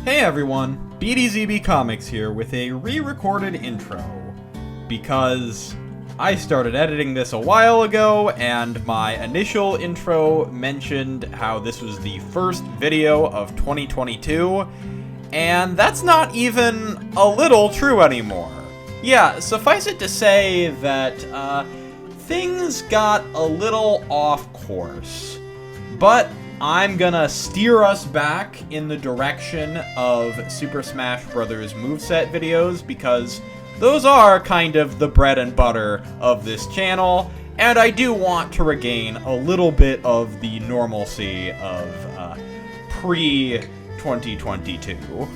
Hey everyone, BDZB Comics here with a re-recorded intro, because I started editing this a while ago, and my initial intro mentioned how this was the first video of 2022, and that's not even a little true anymore. Yeah, suffice it to say that, things got a little off course, but I'm gonna steer us back in the direction of Super Smash Bros. MOVESET videos, because those are kind of the bread and butter of this channel, and I do want to regain a little bit of the normalcy of pre-2022.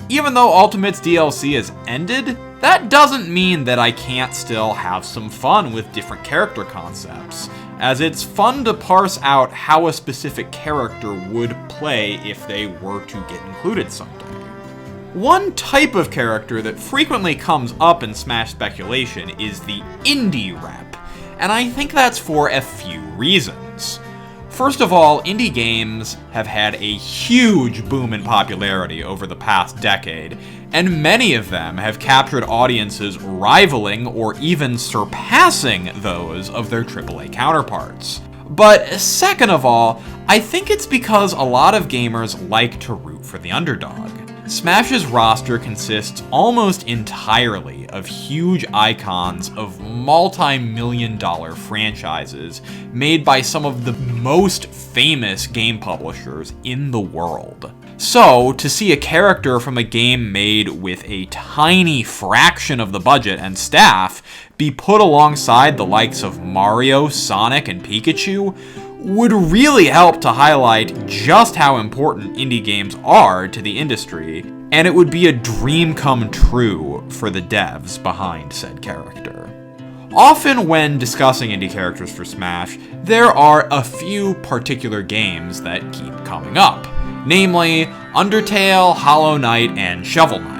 Even though Ultimate's DLC has ended, that doesn't mean that I can't still have some fun with different character concepts, as it's fun to parse out how a specific character would play if they were to get included someday. One type of character that frequently comes up in Smash speculation is the indie rep, and I think that's for a few reasons. First of all, indie games have had a huge boom in popularity over the past decade, and many of them have captured audiences rivaling or even surpassing those of their AAA counterparts. But second of all, I think it's because a lot of gamers like to root for the underdog. Smash's roster consists almost entirely of huge icons of multi-million-dollar franchises made by some of the most famous game publishers in the world. So, to see a character from a game made with a tiny fraction of the budget and staff be put alongside the likes of Mario, Sonic, and Pikachu would really help to highlight just how important indie games are to the industry, and it would be a dream come true for the devs behind said character. Often when discussing indie characters for Smash, there are a few particular games that keep coming up, namely Undertale, Hollow Knight, and Shovel Knight.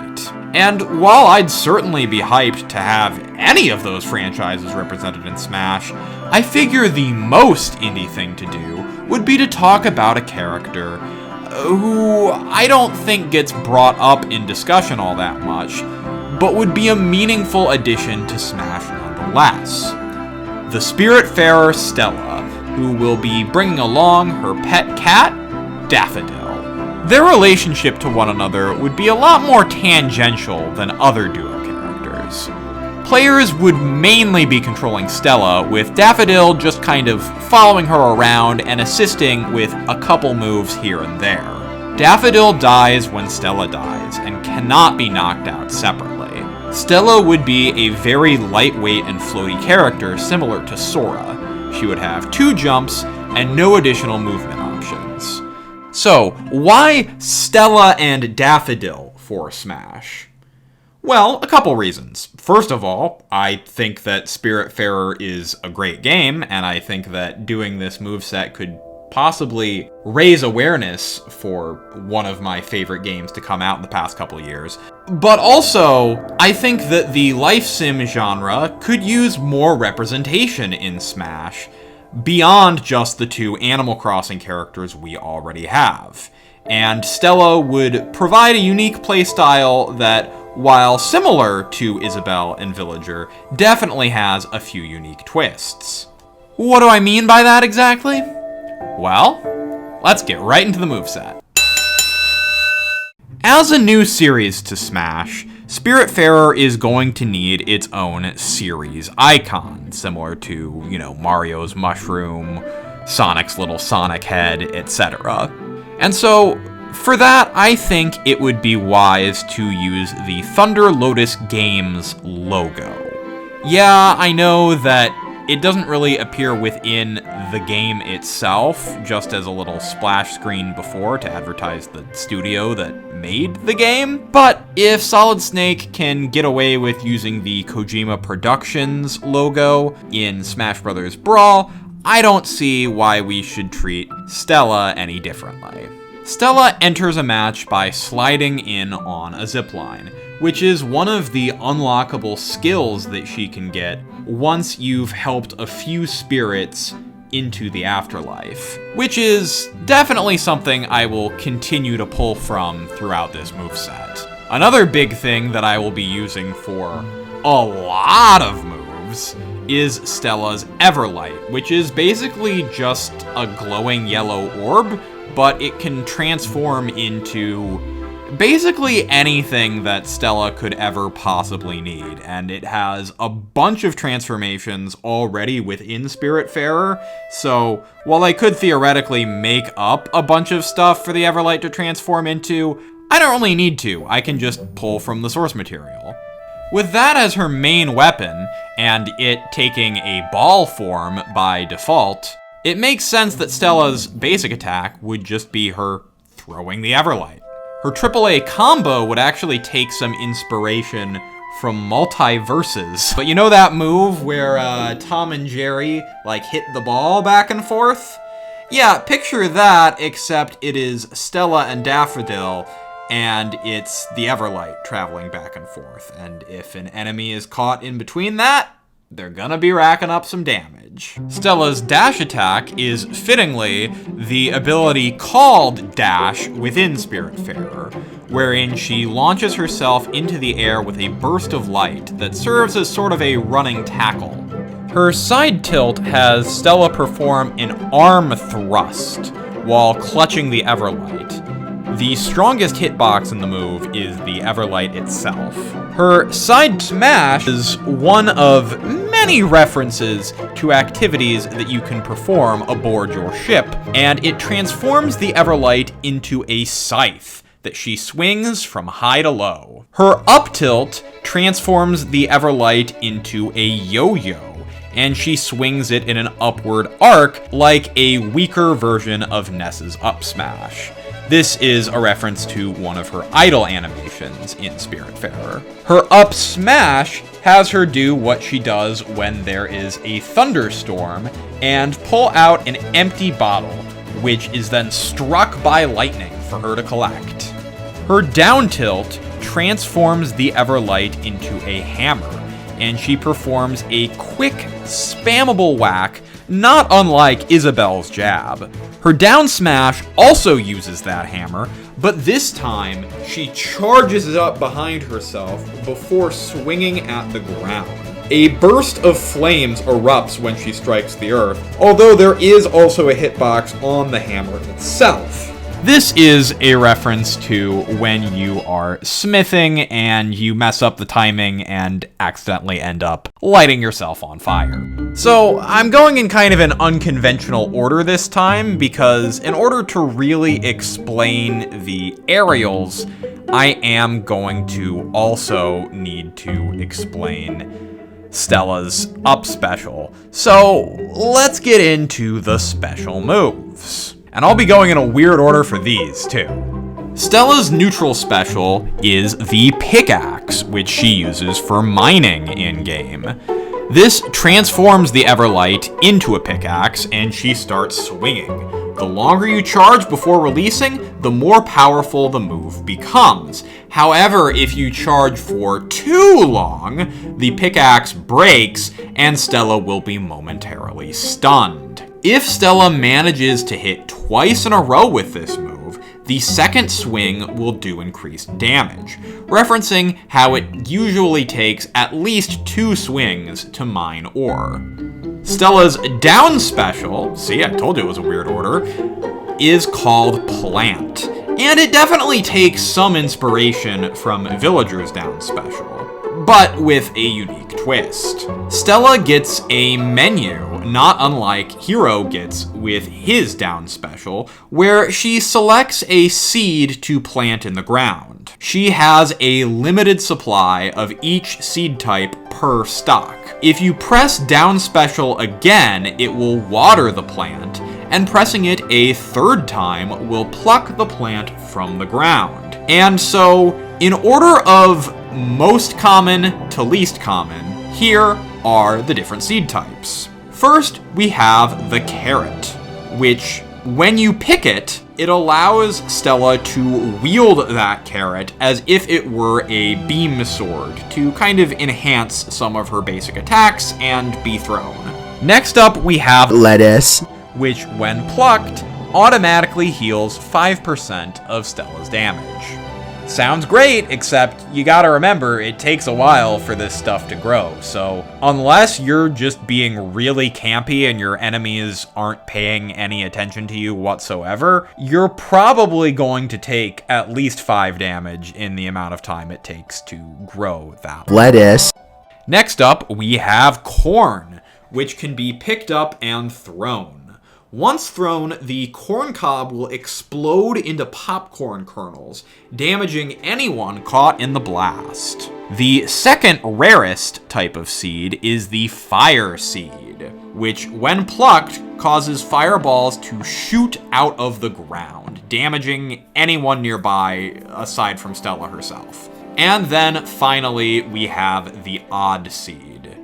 And while I'd certainly be hyped to have any of those franchises represented in Smash, I figure the most indie thing to do would be to talk about a character who I don't think gets brought up in discussion all that much, but would be a meaningful addition to Smash nonetheless. The Spiritfarer Stella, who will be bringing along her pet cat, Daffodil. Their relationship to one another would be a lot more tangential than other duo characters. Players would mainly be controlling Stella, with Daffodil just kind of following her around and assisting with a couple moves here and there. Daffodil dies when Stella dies, and cannot be knocked out separately. Stella would be a very lightweight and floaty character similar to Sora. She would have 2 jumps and no additional movement options. So, why Stella and Daffodil for Smash? Well, a couple reasons. First of all, I think that Spiritfarer is a great game, and I think that doing this moveset could possibly raise awareness for one of my favorite games to come out in the past couple of years. But also, I think that the life sim genre could use more representation in Smash, beyond just the 2 Animal Crossing characters we already have. And Stella would provide a unique playstyle that, while similar to Isabelle and Villager, definitely has a few unique twists. What do I mean by that exactly? Well, let's get right into the moveset. As a new series to Smash, Spiritfarer is going to need its own series icon, similar to, Mario's mushroom, Sonic's little Sonic head, etc. And so, for that, I think it would be wise to use the Thunder Lotus Games logo. Yeah, I know that it doesn't really appear within the game itself, just as a little splash screen before to advertise the studio that made the game, but if Solid Snake can get away with using the Kojima Productions logo in Smash Bros. Brawl, I don't see why we should treat Stella any differently. Stella enters a match by sliding in on a zipline, which is one of the unlockable skills that she can get once you've helped a few spirits into the afterlife, which is definitely something I will continue to pull from throughout this moveset. Another big thing that I will be using for a lot of moves is Stella's Everlight, which is basically just a glowing yellow orb, but it can transform into basically anything that Stella could ever possibly need, and it has a bunch of transformations already within Spiritfarer, so while I could theoretically make up a bunch of stuff for the Everlight to transform into, I don't really need to. I can just pull from the source material. With that as her main weapon, and it taking a ball form by default, it makes sense that Stella's basic attack would just be her throwing the Everlight. Her AAA combo would actually take some inspiration from Multiverses. But you know that move where Tom and Jerry hit the ball back and forth? Yeah, picture that, except it is Stella and Daffodil, and it's the Everlight traveling back and forth. And if an enemy is caught in between that, they're gonna be racking up some damage. Stella's dash attack is fittingly the ability called Dash within Spiritfarer, wherein she launches herself into the air with a burst of light that serves as sort of a running tackle. Her side tilt has Stella perform an arm thrust while clutching the Everlight. The strongest hitbox in the move is the Everlight itself. Her side smash is one of many references to activities that you can perform aboard your ship, and it transforms the Everlight into a scythe that she swings from high to low. Her up tilt transforms the Everlight into a yo-yo, and she swings it in an upward arc like a weaker version of Ness's up smash. This is a reference to one of her idle animations in Spiritfarer. Her up smash has her do what she does when there is a thunderstorm and pull out an empty bottle, which is then struck by lightning for her to collect. Her down tilt transforms the Everlight into a hammer, and she performs a quick, spammable whack, not unlike Isabel's jab. Her down smash also uses that hammer, but this time she charges it up behind herself before swinging at the ground. A burst of flames erupts when she strikes the earth, although there is also a hitbox on the hammer itself. This is a reference to when you are smithing and you mess up the timing and accidentally end up lighting yourself on fire. So I'm going in kind of an unconventional order this time because in order to really explain the aerials, I am going to also need to explain Stella's up special. So let's get into the special moves. And I'll be going in a weird order for these, too. Stella's neutral special is the pickaxe, which she uses for mining in-game. This transforms the Everlight into a pickaxe, and she starts swinging. The longer you charge before releasing, the more powerful the move becomes. However, if you charge for too long, the pickaxe breaks, and Stella will be momentarily stunned. If Stella manages to hit twice in a row with this move, the second swing will do increased damage, referencing how it usually takes at least 2 swings to mine ore. Stella's down special, see, I told you it was a weird order, is called Plant, and it definitely takes some inspiration from Villager's down special, but with a unique twist. Stella gets a menu, not unlike Hero gets with his down special, where she selects a seed to plant in the ground. She has a limited supply of each seed type per stock. If you press down special again, it will water the plant, and pressing it a third time will pluck the plant from the ground. And so, in order of most common to least common, here are the different seed types. First, we have the carrot, which, when you pick it, it allows Stella to wield that carrot as if it were a beam sword to kind of enhance some of her basic attacks and be thrown. Next up, we have lettuce, which, when plucked, automatically heals 5% of Stella's damage. Sounds great, except you gotta remember, it takes a while for this stuff to grow, so unless you're just being really campy and your enemies aren't paying any attention to you whatsoever, you're probably going to take at least 5 damage in the amount of time it takes to grow that. lettuce, Next up, we have corn, which can be picked up and thrown. Once thrown, the corn cob will explode into popcorn kernels, damaging anyone caught in the blast. The second rarest type of seed is the fire seed, which, when plucked, causes fireballs to shoot out of the ground, damaging anyone nearby aside from Stella herself. And then, finally, we have the odd seed,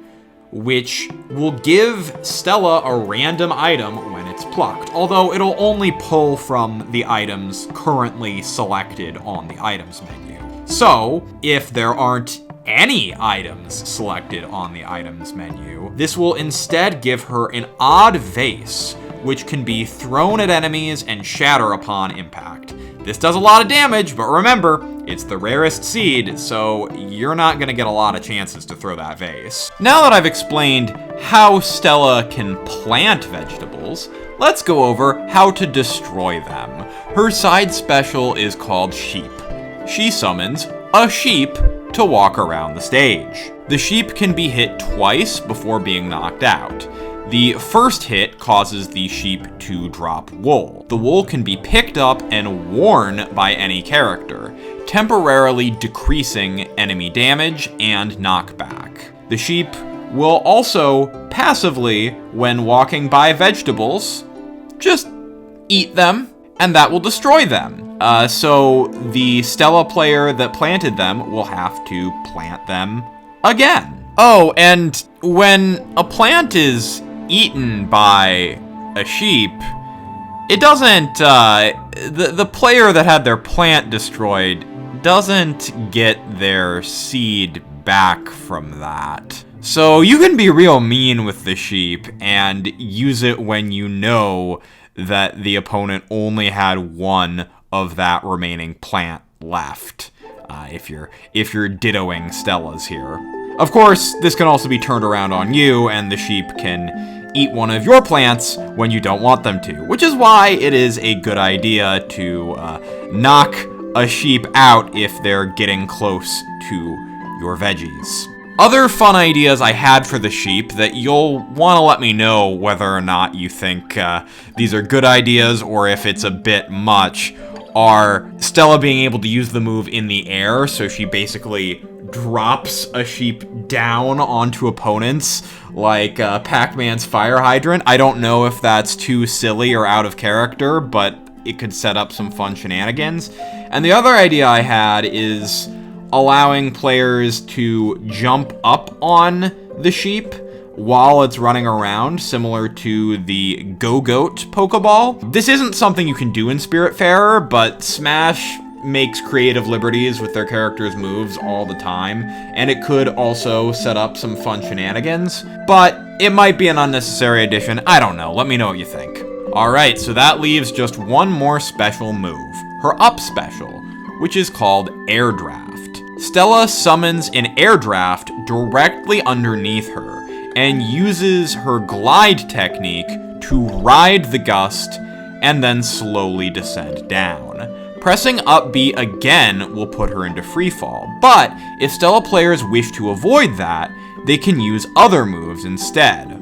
which will give Stella a random item when it's plucked, although it'll only pull from the items currently selected on the items menu. So, if there aren't any items selected on the items menu, this will instead give her an odd vase, which can be thrown at enemies and shatter upon impact. This does a lot of damage, but remember, it's the rarest seed, so you're not gonna get a lot of chances to throw that vase. Now that I've explained how Stella can plant vegetables, let's go over how to destroy them. Her side special is called Sheep. She summons a sheep to walk around the stage. The sheep can be hit twice before being knocked out. The first hit causes the sheep to drop wool. The wool can be picked up and worn by any character, temporarily decreasing enemy damage and knockback. The sheep will also passively, when walking by vegetables, just eat them, and that will destroy them. So the Stella player that planted them will have to plant them again. Oh, and when a plant is eaten by a sheep, it doesn't, the player that had their plant destroyed doesn't get their seed back from that. So you can be real mean with the sheep and use it when you know that the opponent only had one of that remaining plant left, if you're dittoing Stella's here. Of course, this can also be turned around on you, and the sheep can eat one of your plants when you don't want them to, which is why it is a good idea to knock a sheep out if they're getting close to your veggies. Other fun ideas I had for the sheep that you'll want to let me know whether or not you think these are good ideas or if it's a bit much are Stella being able to use the move in the air, so she basically drops a sheep down onto opponents like Pac-Man's fire hydrant. I don't know if that's too silly or out of character, but it could set up some fun shenanigans. And the other idea I had is allowing players to jump up on the sheep while it's running around, similar to the Go-Goat Pokeball. This isn't something you can do in Spiritfarer, but Smash makes creative liberties with their characters' moves all the time, and it could also set up some fun shenanigans, but it might be an unnecessary addition. I don't know. Let me know what you think. Alright, so that leaves just one more special move, her up special, which is called Air Draft. Stella summons an Air Draft directly underneath her and uses her glide technique to ride the gust and then slowly descend down. Pressing up B again will put her into freefall, but if Stella players wish to avoid that, they can use other moves instead.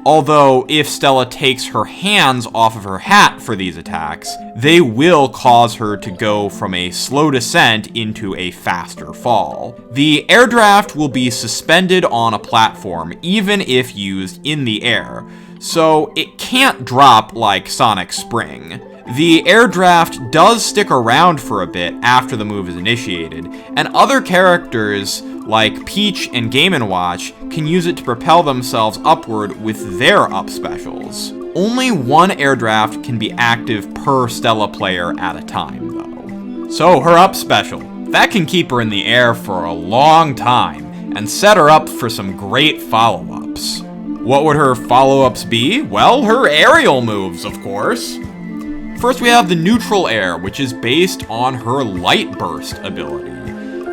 Although, if Stella takes her hands off of her hat for these attacks, they will cause her to go from a slow descent into a faster fall. The air draft will be suspended on a platform, even if used in the air, so it can't drop like Sonic Spring. The air draft does stick around for a bit after the move is initiated, and other characters like Peach and Game & Watch can use it to propel themselves upward with their up specials. Only one air draft can be active per Stella player at a time, though. So her up special, that can keep her in the air for a long time and set her up for some great follow-ups. What would her follow-ups be? Well, her aerial moves, of course. First, we have the neutral air, which is based on her light burst ability.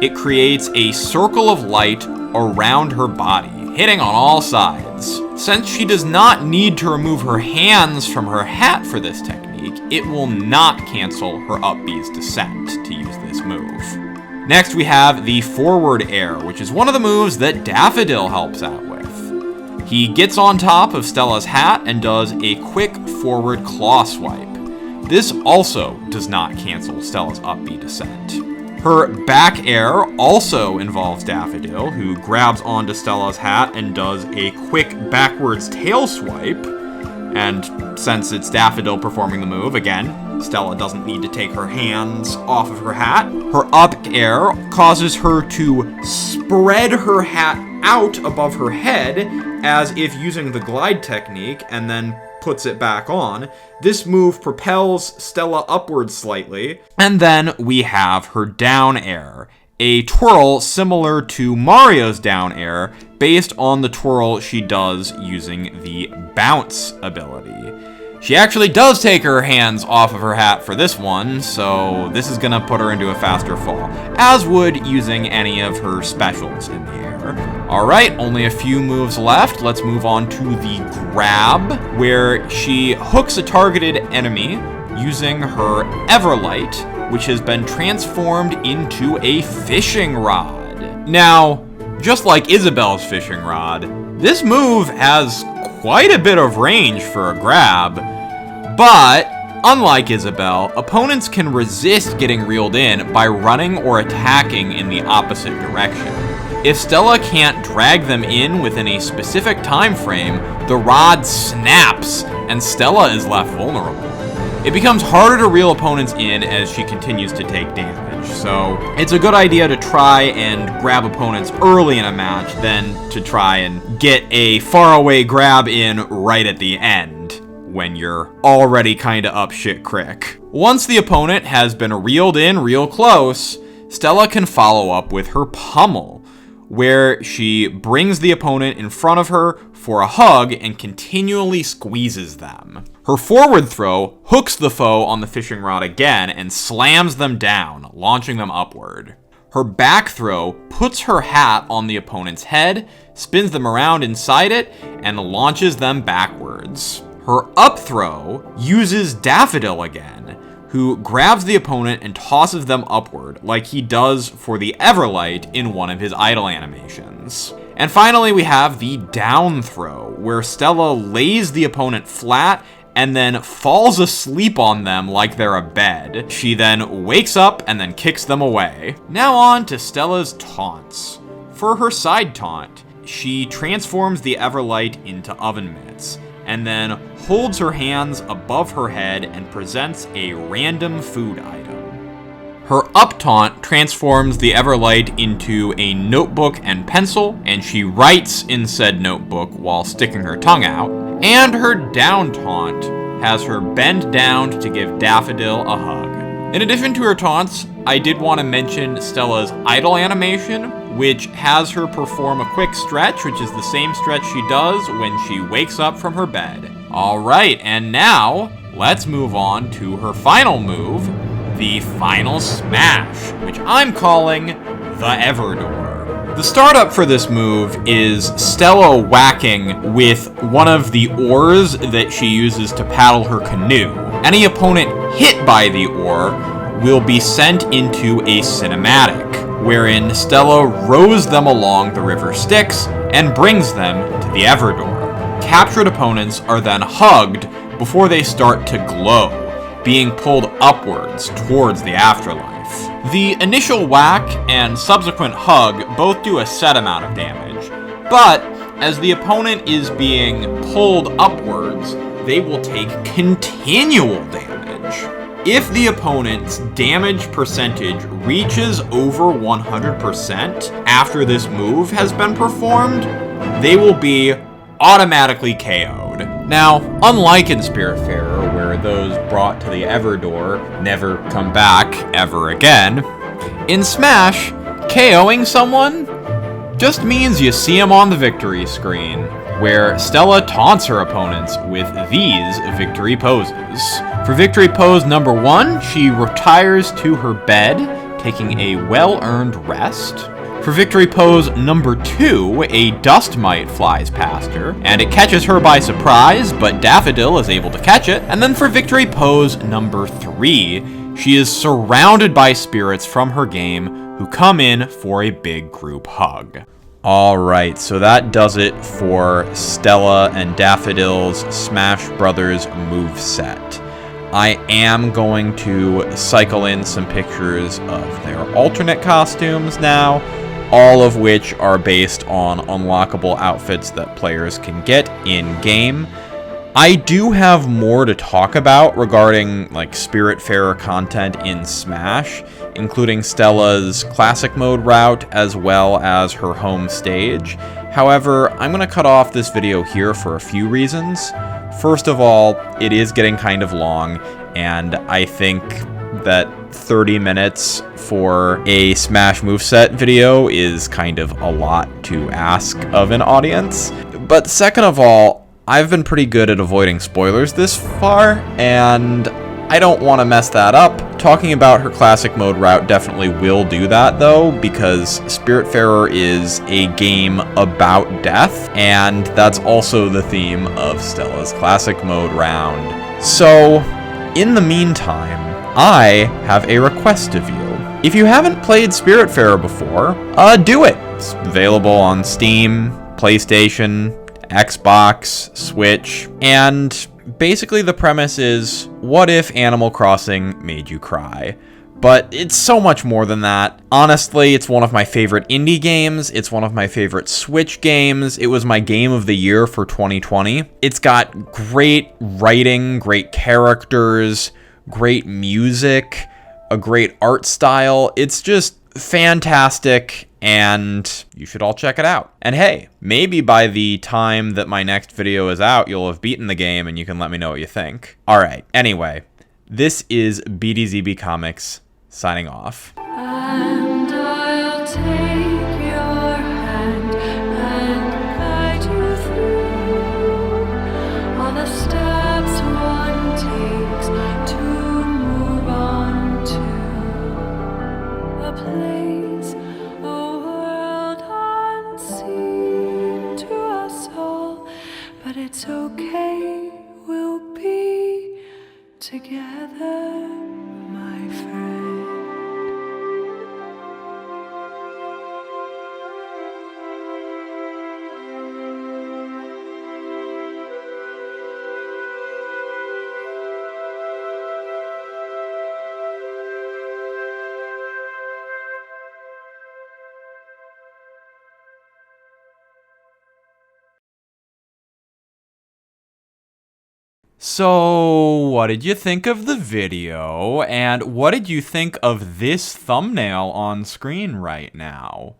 It creates a circle of light around her body, hitting on all sides. Since she does not need to remove her hands from her hat for this technique, it will not cancel her up B's descent to use this move. Next, we have the forward air, which is one of the moves that Daffodil helps out with. He gets on top of Stella's hat and does a quick forward claw swipe. This also does not cancel Stella's up B descent. Her back air also involves Daffodil, who grabs onto Stella's hat and does a quick backwards tail swipe. And since it's Daffodil performing the move, again, Stella doesn't need to take her hands off of her hat. Her up air causes her to spread her hat out above her head as if using the glide technique, and then puts it back on. This move propels Stella upwards slightly. And then we have her down air, a twirl similar to Mario's down air based on the twirl she does using the bounce ability. She actually does take her hands off of her hat for this one, so this is gonna put her into a faster fall, as would using any of her specials in the air. Alright, only a few moves left. Let's move on to the grab, where she hooks a targeted enemy using her Everlight, which has been transformed into a fishing rod. Now, just like Isabelle's fishing rod, this move has quite a bit of range for a grab, but unlike Isabelle, opponents can resist getting reeled in by running or attacking in the opposite direction. If Stella can't drag them in within a specific time frame, the rod snaps and Stella is left vulnerable. It becomes harder to reel opponents in as she continues to take damage, so it's a good idea to try and grab opponents early in a match than to try and get a faraway grab in right at the end, when you're already kinda up shit crick. Once the opponent has been reeled in real close, Stella can follow up with her Pummel, where she brings the opponent in front of her for a hug and continually squeezes them. Her forward throw hooks the foe on the fishing rod again and slams them down, launching them upward. Her back throw puts her hat on the opponent's head, spins them around inside it, and launches them backwards. Her up throw uses Daffodil again, who grabs the opponent and tosses them upward like he does for the Everlight in one of his idle animations. And finally, we have the down throw, where Stella lays the opponent flat and then falls asleep on them like they're a bed. She then wakes up and then kicks them away. Now on to Stella's taunts. For her side taunt, she transforms the Everlight into oven mitts, and then holds her hands above her head and presents a random food item. Her up taunt transforms the Everlight into a notebook and pencil, and she writes in said notebook while sticking her tongue out. And her down taunt has her bend down to give Daffodil a hug. In addition to her taunts, I did want to mention Stella's idle animation, which has her perform a quick stretch, which is the same stretch she does when she wakes up from her bed. Alright, and now, let's move on to her final move, the Final Smash, which I'm calling the Everdoor. The startup for this move is Stella whacking with one of the oars that she uses to paddle her canoe. Any opponent hit by the oar will be sent into a cinematic, wherein Stella rows them along the river Styx and brings them to the Everdoor. Captured opponents are then hugged before they start to glow, being pulled upwards towards the afterlife. The initial whack and subsequent hug both do a set amount of damage, but as the opponent is being pulled upwards, they will take continual damage. If the opponent's damage percentage reaches over 100% after this move has been performed, they will be automatically KO'd. Now, unlike in Spiritfarer, where those brought to the Everdoor never come back ever again, in Smash, KOing someone just means you see them on the victory screen. where Stella taunts her opponents with these victory poses. For victory pose number 1, she retires to her bed, taking a well-earned rest. For victory pose number 2, a dust mite flies past her, and it catches her by surprise, but Daffodil is able to catch it. And then for victory pose number 3, she is surrounded by spirits from her game who come in for a big group hug. Alright, so that does it for Stella and Daffodil's Smash Brothers moveset. I am going to cycle in some pictures of their alternate costumes now, all of which are based on unlockable outfits that players can get in-game. I do have more to talk about regarding like Spiritfarer content in Smash, including Stella's classic mode route as well as her home stage. However, I'm going to cut off this video here for a few reasons. First of all, it is getting kind of long, and I think that 30 minutes for a Smash moveset video is kind of a lot to ask of an audience. But second of all, I've been pretty good at avoiding spoilers this far, and I don't want to mess that up. Talking about her classic mode route definitely will do that, though, because Spiritfarer is a game about death, and that's also the theme of Stella's classic mode round. So, in the meantime, I have a request of you. If you haven't played Spiritfarer before, do it. It's available on Steam, PlayStation, Xbox, Switch, and basically the premise is, what if Animal Crossing made you cry? But it's so much more than that. Honestly, it's one of my favorite indie games. It's one of my favorite Switch games. It was my game of the year for 2020. It's got great writing, great characters, great music, a great art style. It's just fantastic, and you should all check it out. And hey, maybe by the time that my next video is out, you'll have beaten the game and you can let me know what you think. Alright, anyway, this is BDZB Comics signing off. And I'll take your hand and guide you through all the steps one takes to move on to a place, a world unseen to us all. But it's okay, we'll be together, my friend. So, what did you think of the video, and what did you think of this thumbnail on screen right now?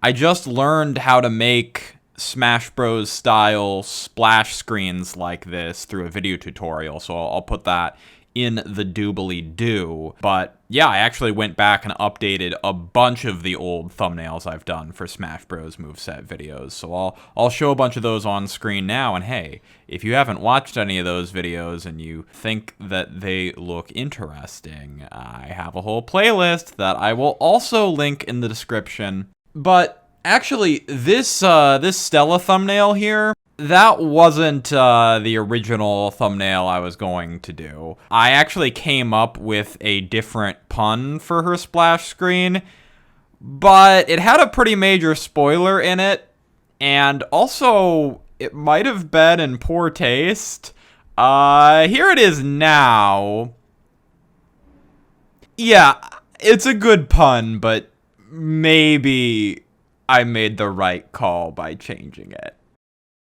I just learned how to make Smash Bros. Style splash screens like this through a video tutorial, so I'll put that in the doobly-doo. But yeah, I actually went back and updated a bunch of the old thumbnails I've done for Smash Bros. Moveset videos. So I'll show a bunch of those on screen now, and hey, if you haven't watched any of those videos and you think that they look interesting, I have a whole playlist that I will also link in the description. But actually, this Stella thumbnail here, that wasn't the original thumbnail I was going to do. I actually came up with a different pun for her splash screen, but it had a pretty major spoiler in it, and also it might have been in poor taste. Here it is now. Yeah, it's a good pun, but maybe I made the right call by changing it.